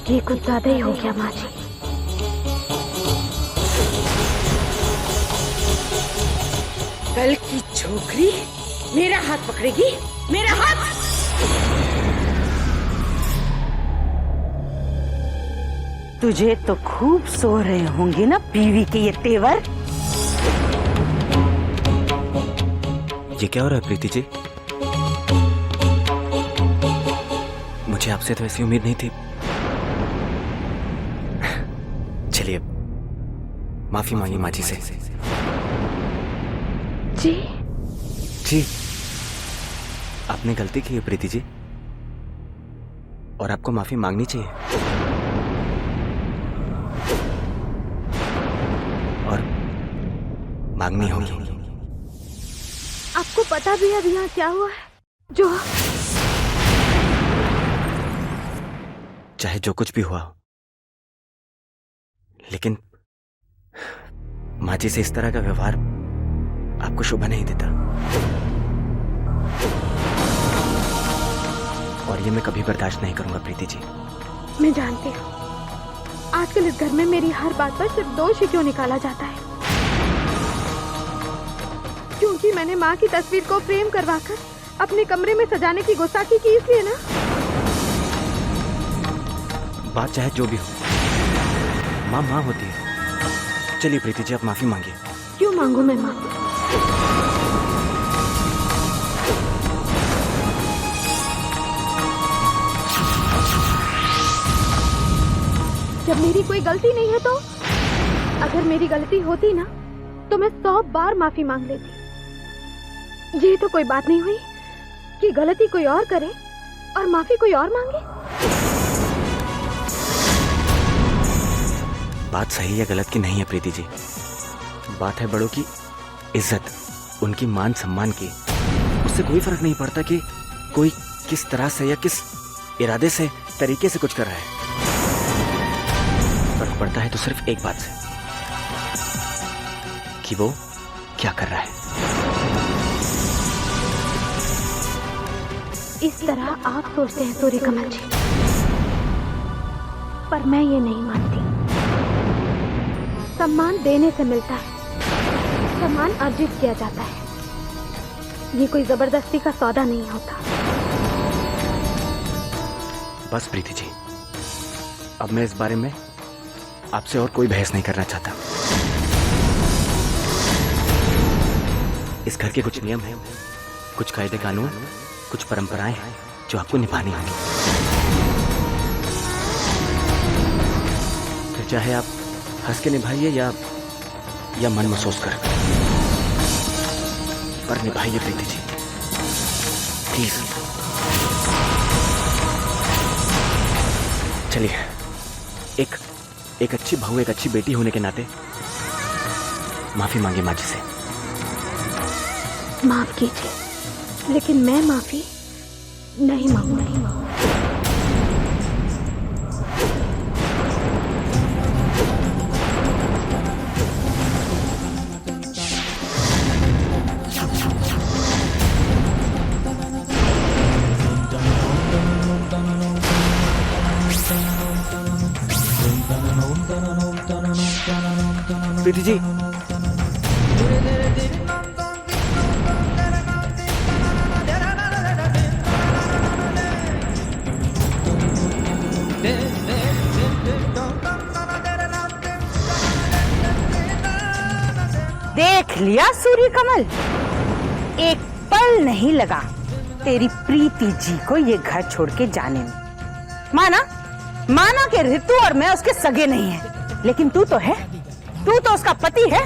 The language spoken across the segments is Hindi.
ये कुछ ज्यादा ही हो गया माँ जी। कल की छोकरी मेरा हाथ पकड़ेगी, मेरा हाथ। तुझे तो खूब सो रहे होंगे ना बीवी के ये तेवर। ये क्या हो रहा है प्रीति जी? मुझे आपसे तो ऐसी उम्मीद नहीं थी। चलिए माफी मांगिए माँ जी से। जी जी आपने गलती की है प्रीति जी, और आपको माफी मांगनी चाहिए। और मांगनी होगी। आपको पता भी है अब यहाँ क्या हुआ है? जो चाहे जो कुछ भी हुआ हो, लेकिन माँ जी से इस तरह का व्यवहार आपको शोभा नहीं देता, और ये मैं कभी बर्दाश्त नहीं करूंगा प्रीति जी। मैं जानती हूँ आजकल इस घर में मेरी हर बात पर सिर्फ दोष ही क्यों निकाला जाता है, क्योंकि मैंने माँ की तस्वीर को फ्रेम करवाकर अपने कमरे में सजाने की गुस्ताखी की, इसलिए ना। बात चाहे जो भी हो, माँ माँ होती है। चलिए प्रीति जी आप माफी मांगिए। क्यों मांगू मैं माँ? जब मेरी कोई गलती नहीं है तो? अगर मेरी गलती होती ना तो मैं 100 बार माफी मांग लेती। ये तो कोई बात नहीं हुई कि गलती कोई और करे और माफी कोई और मांगे। बात सही या गलत की नहीं है प्रीति जी, बात है बड़ों की इज्जत, उनकी मान सम्मान की। उससे कोई फर्क नहीं पड़ता कि कोई किस तरह से या किस इरादे से, तरीके से कुछ कर रहा है। फर्क पड़ता है तो सिर्फ एक बात से, कि वो क्या कर रहा है। इस तरह आप सोचते हैं सूर्य कमल जी, पर मैं ये नहीं मानती। सम्मान देने से मिलता है, सम्मान अर्जित किया जाता है। ये कोई जबरदस्ती का सौदा नहीं होता। बस प्रीति जी, अब मैं इस बारे में आपसे और कोई बहस नहीं करना चाहता। इस घर के कुछ नियम हैं, कुछ कायदे कानून, कुछ परंपराएं हैं जो आपको निभानी होंगी। फिर चाहे आप हंस के निभाइए या मन महसूस कर, पर निभाइए प्रीति जी, प्लीज। चलिए, एक अच्छी बहू, एक अच्छी बेटी होने के नाते माफी मांगे माँ जी से। माफ कीजिए, लेकिन मैं माफी नहीं मांगूंगी। प्रीति जी, देख लिया सूर्य कमल, एक पल नहीं लगा तेरी प्रीति जी को ये घर छोड़ के जाने में। माना कि ऋतु और मैं उसके सगे नहीं है, लेकिन तू तो है, तू तो उसका पति है।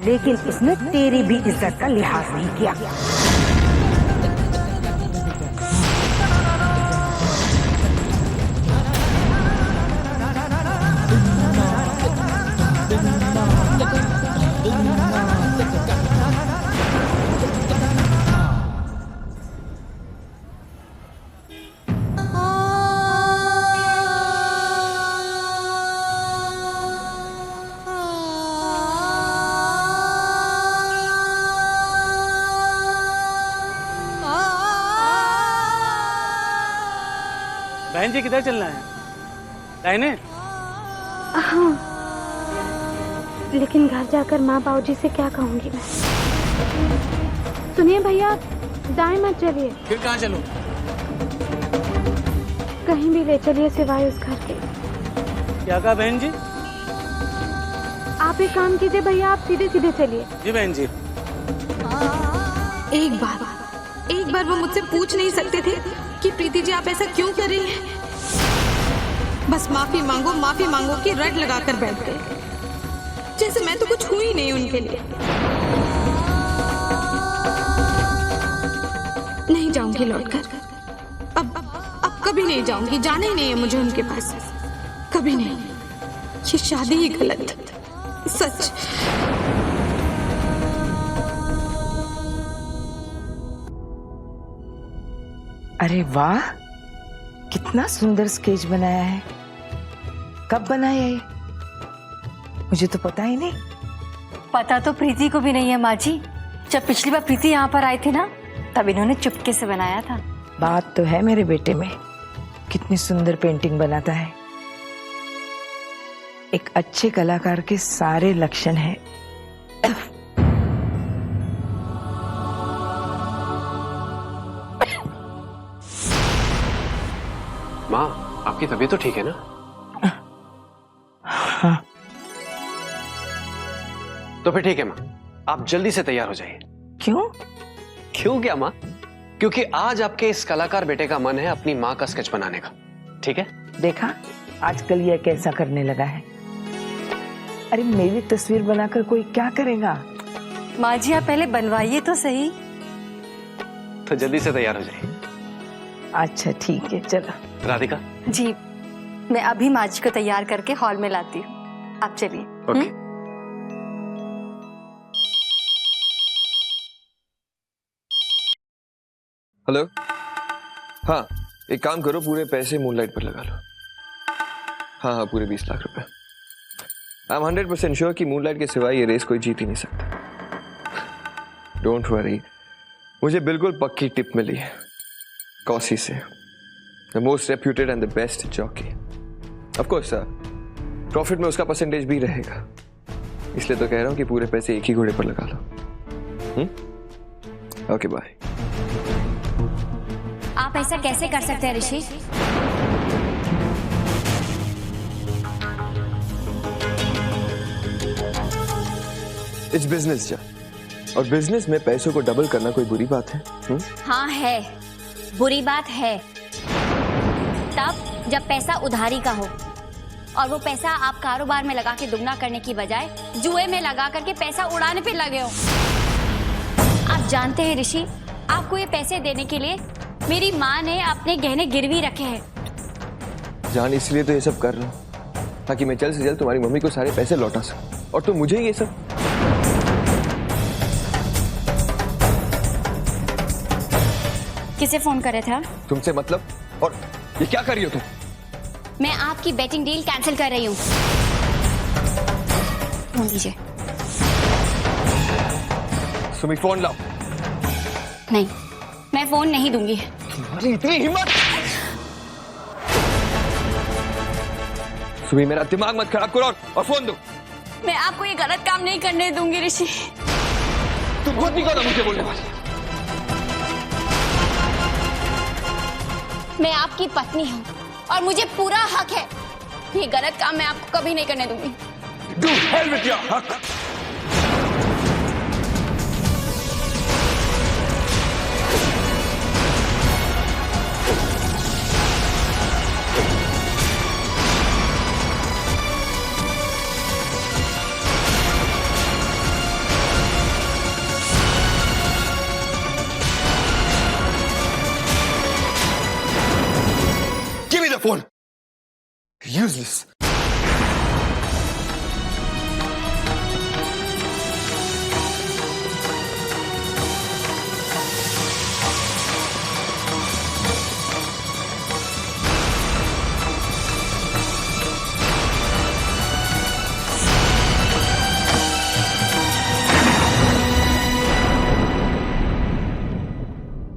लेकिन उसने तेरी भी इज्जत का लिहाज नहीं किया। बहन जी किधर चलना है? दाहिने? हाँ, लेकिन घर जाकर माँ बाबूजी से क्या कहूँगी मैं? सुनिए भैया, दाएं मत चलिए। फिर कहाँ चलो? कहीं भी ले चलिए सिवाय उस घर के। क्या कहा बहन जी? आप एक काम कीजिए भैया, आप सीधे सीधे चलिए। जी बहन जी। एक बार वो मुझसे पूछ नहीं सकते थे कि प्रीति जी आप ऐसा क्यों कर रही हैं? बस माफी मांगो की रट लगा कर बैठ गए, जैसे मैं तो कुछ हुई नहीं उनके लिए। नहीं जाऊंगी लौटकर, अब कभी नहीं जाऊंगी, जाना ही नहीं है मुझे उनके पास, कभी नहीं। ये शादी ही गलत, सच। अरे वाह, कितना सुंदर स्केच बनाया है। कब बनाया है? मुझे तो पता ही नहीं। पता तो प्रीति को भी नहीं है माँ जी। जब पिछली बार प्रीति यहाँ पर आई थी ना, तब इन्होंने चुपके से बनाया था। बात तो है मेरे बेटे में, कितनी सुंदर पेंटिंग बनाता है। एक अच्छे कलाकार के सारे लक्षण हैं। माँ, आपकी तबीयत तो ठीक है ना? हाँ। तो फिर ठीक है माँ, आप जल्दी से तैयार हो जाइए। क्यों? क्यों क्या माँ? क्योंकि आज आपके इस कलाकार बेटे का मन है अपनी माँ का स्केच बनाने का, ठीक है? देखा, आजकल यह कैसा करने लगा है। अरे मेरी तस्वीर बनाकर कोई क्या करेगा? माँ जी आप पहले बनवाइए तो सही। तो जल्दी से तैयार हो जाइए। अच्छा ठीक है, चलो। राधिका? जी, मैं अभी माँ जी को तैयार करके हॉल में लाती हूँ, आप चलिए। ओके। हेलो। हाँ, एक काम करो, पूरे पैसे मूनलाइट पर लगा लो। हाँ हाँ, पूरे 20 लाख रुपए। आई एम 100% श्योर कि मूनलाइट के सिवाय ये रेस कोई जीत ही नहीं सकता। डोंट वरी, मुझे बिल्कुल पक्की टिप मिली है कौसी से, the most reputed and the best jockey. Of course sir, profit में उसका परसेंटेज भी रहेगा, इसलिए तो कह रहा हूँ कि पूरे पैसे एक ही घोड़े पर लगा लो। Okay bye. आप ऐसा कैसे कर सकते हैं ऋषि? इट्स बिजनेस जा, और बिजनेस में पैसों को डबल करना कोई बुरी बात है? हाँ है, बुरी बात है। तब जब पैसा उधारी का हो और वो पैसा आप कारोबार में लगा के दुगना करने की बजाय जुए में लगा करके पैसा उड़ाने पे लगे हो। आप जानते हैं ऋषि, आपको ये पैसे देने के लिए मेरी माँ ने अपने गहने गिरवी रखे हैं। जान, इसलिए तो ये सब कर रहा हूँ, ताकि मैं जल्द से जल्द तुम्हारी मम्मी को सारे पैसे लौटा सकूं, और तुम मुझे ये सब। किसे फोन करे थे? तुमसे मतलब? और ये क्या कर रही हो तुम? मैं आपकी बेटिंग डील कैंसिल कर रही हूँ। फोन दीजिए। सुमी, फोन लाओ। नहीं, मैं फोन नहीं दूंगी। तुम्हारी इतनी हिम्मत! सुमी, मेरा दिमाग मत खराब करो और फोन दो। मैं आपको ये गलत काम नहीं करने दूंगी ऋषि। तुम खुद नहीं करो मुझे बोलने वाली। मैं आपकी पत्नी हूँ और मुझे पूरा हक है। ये गलत काम मैं आपको कभी नहीं करने दूंगी। Do hell with your हक। Give me the phone. Useless.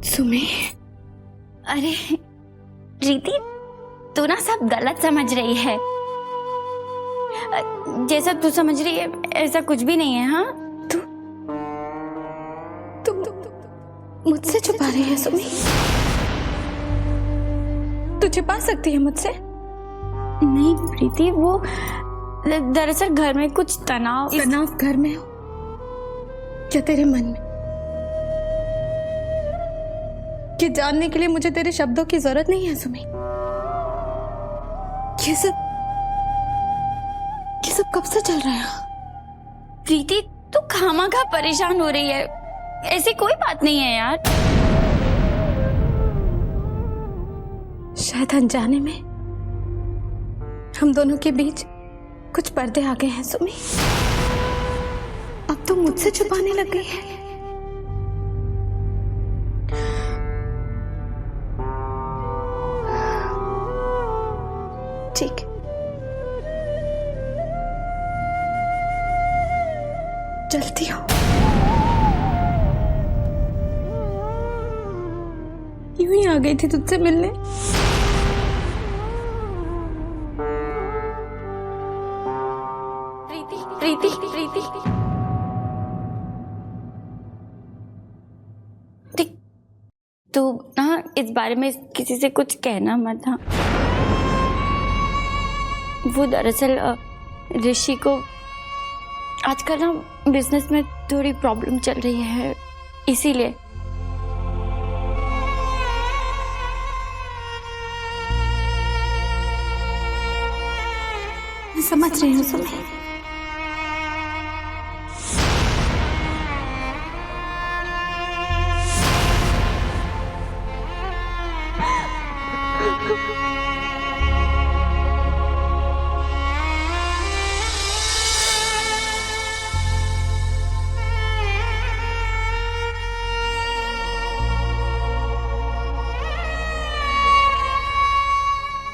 सुमे, अरे प्रीति, तू ना सब गलत समझ रही है। जैसा तू समझ रही है ऐसा कुछ भी नहीं है। हाँ, तुम मुझसे छुपा रही है सुमी? तू छुपा सकती है मुझसे? नहीं प्रीति, वो दरअसल घर में कुछ तनाव घर में हो क्या तेरे मन में? ये जानने के लिए मुझे तेरे शब्दों की जरूरत नहीं है सुमी। ये सब कब से चल रहा है? प्रीति, तू खामखा परेशान हो रही है। ऐसी कोई बात नहीं है यार। शायद अनजाने में हम दोनों के बीच कुछ पर्दे आ गए हैं सुमी। अब तो मुझसे छुपाने लग गई है। ठीक, चलती हूँ। यूं ही आ गई थी तुझसे मिलने। प्रीति, तू ना इस बारे में किसी से कुछ कहना मत। हाँ, वो दरअसल ऋषि को आजकल ना बिजनेस में थोड़ी प्रॉब्लम चल रही है, इसीलिए। मैं समझ रही हूँ सुमी।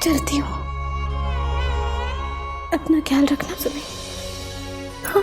चलती हूँ। अपना ख्याल रखना सुमी। हाँ।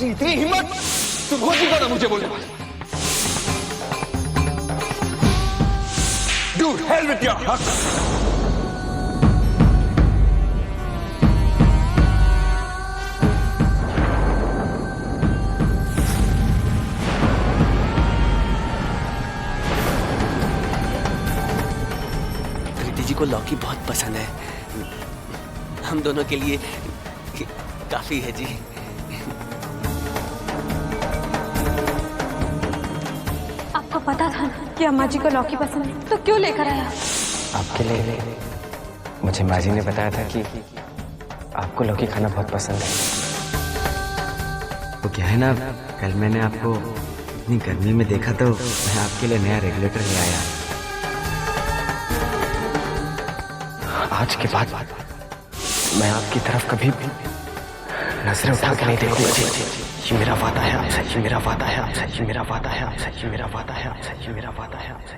इतनी हिम्मत तू रोज ही करो मुझे बोलने वाला। Dude, hell with your heart. Preeti ji को लौकी बहुत पसंद है। हम दोनों के लिए काफी है जी। आपको पता था कि अम्मा जी को लौकी पसंद है, तो क्यों लेकर आया? आपके लिए मुझे माँ जी ने बताया था कि आपको लौकी खाना बहुत पसंद है। वो क्या है ना, कल मैंने आपको इतनी गर्मी में देखा तो मैं आपके लिए नया रेगुलेटर ले आया। आज के बाद मैं आपकी तरफ कभी भी नजरें उठा के नहीं देखूंगा जी। ये मेरा वादा है आपसे, ये मेरा वादा है आपसे, ये मेरा वादा है आपसे, ये मेरा वादा है आपसे, ये मेरा वादा है आपसे।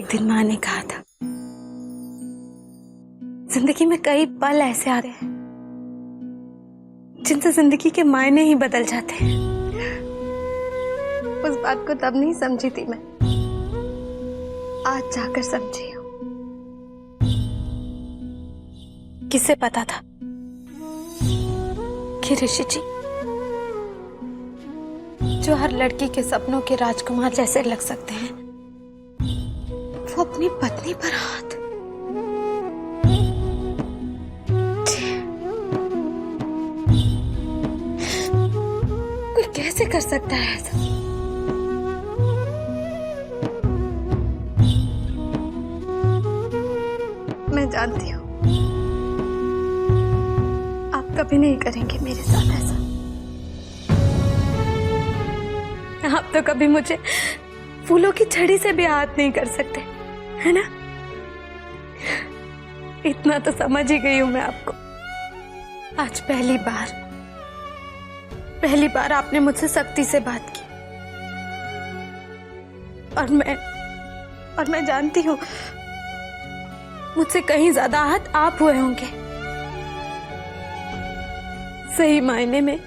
एक दिन माँ ने कहा था, जिंदगी में कई पल ऐसे आते हैं जिनसे जिंदगी के मायने ही बदल जाते हैं। उस बात को तब नहीं समझी थी मैं, आज जाकर समझी हूँ। किसे पता था कि ऋषि जी जो हर लड़की के सपनों के राजकुमार जैसे लग सकते हैं, वो अपनी पत्नी पर हाथ। कोई कैसे कर सकता है ऐसा? मैं जानती हूँ आप कभी नहीं करेंगे मेरे साथ ऐसा। आप तो कभी मुझे फूलों की छड़ी से भी हाथ नहीं कर सकते, है ना? इतना तो समझ ही गई हूं मैं आपको। आज पहली बार आपने मुझसे सख्ती से बात की, और मैं जानती हूं मुझसे कहीं ज्यादा आहत आप हुए होंगे। सही मायने में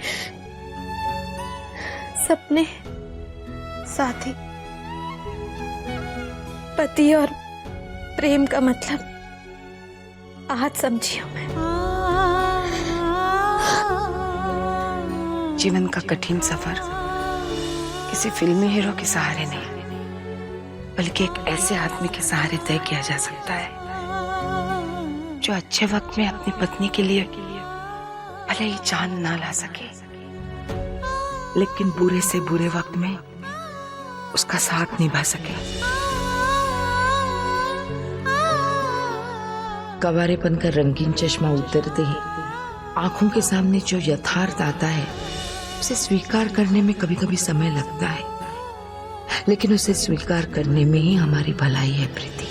सपने, साथी, पति और प्रेम का मतलब आज समझी हूं मैं। जीवन का कठिन सफर किसी फिल्मी हीरो के सहारे नहीं, बल्कि एक ऐसे आदमी के सहारे तय किया जा सकता है जो अच्छे वक्त में अपनी पत्नी के लिए भले ही जान ना ला सके, लेकिन बुरे से बुरे वक्त में उसका साथ निभा सके। कवारेपन का रंगीन चश्मा उतरते ही आंखों के सामने जो यथार्थ आता है उसे स्वीकार करने में कभी कभी समय लगता है, लेकिन उसे स्वीकार करने में ही हमारी भलाई है प्रीति।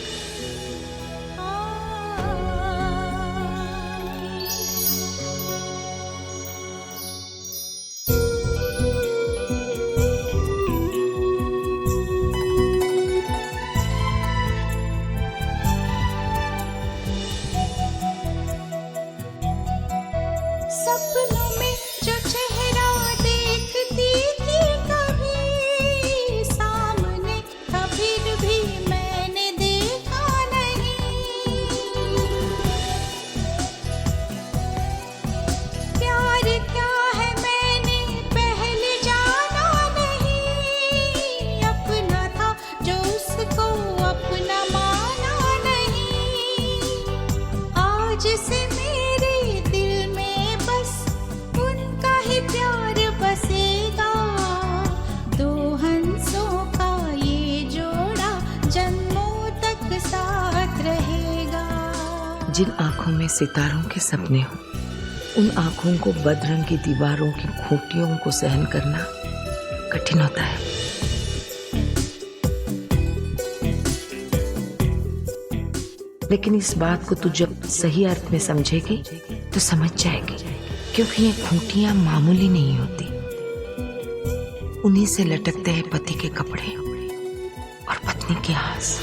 सपनों में जो चेहरा देखती थी कभी सामने, कभी भी मैंने देखा नहीं। प्यार क्या है मैंने पहले जाना नहीं, अपना था जो उसको अपना माना नहीं। आज से मेरे दिल में बस उनका ही प्यार बसेगा, दो हंसों का ये जोड़ा जन्मों तक साथ रहेगा। जिन आंखों में सितारों के सपने हो, उन आंखों को बदरंगी दीवारों की खूंटियों को सहन करना कठिन होता है। लेकिन इस बात को तू जब सही अर्थ में समझेगी तो समझ जाएगी, क्योंकि ये खूंटियां मामूली नहीं होती। उन्हीं से लटकते हैं पति के कपड़े और पत्नी की आस।